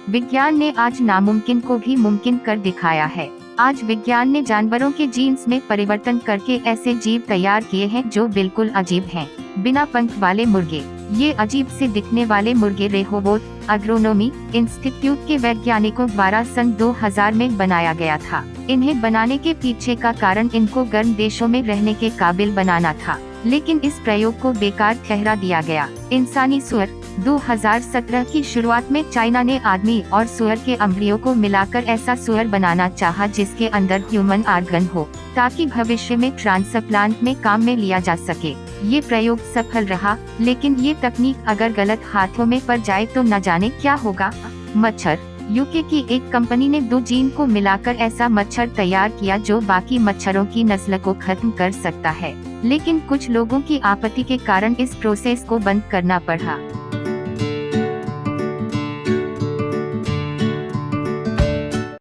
विज्ञान ने आज नामुमकिन को भी मुमकिन कर दिखाया है। आज विज्ञान ने जानवरों के जीन्स में परिवर्तन करके ऐसे जीव तैयार किए हैं जो बिल्कुल अजीब हैं। बिना पंख वाले मुर्गे। ये अजीब से दिखने वाले मुर्गे रेहोबोट एग्रोनॉमी इंस्टीट्यूट के वैज्ञानिकों द्वारा सन 2000 में बनाया गया था। इन्हें बनाने के पीछे का कारण इनको गर्म देशों में रहने के काबिल बनाना था, लेकिन इस प्रयोग को बेकार ठहरा दिया गया। इंसानी सुअर। 2017 की शुरुआत में चाइना ने आदमी और सुअर के अम्ब्रियो को मिलाकर ऐसा सुअर बनाना चाहा जिसके अंदर ह्यूमन आर्गन हो, ताकि भविष्य में ट्रांसप्लांट में काम में लिया जा सके। ये प्रयोग सफल रहा, लेकिन ये तकनीक अगर गलत हाथों में पड़ जाए तो न जाने क्या होगा। मच्छर। यूके की एक कंपनी ने 2 जीन को मिलाकर ऐसा मच्छर तैयार किया जो बाकी मच्छरों की नस्ल को खत्म कर सकता है, लेकिन कुछ लोगों की आपत्ति के कारण इस प्रोसेस को बंद करना पड़ा।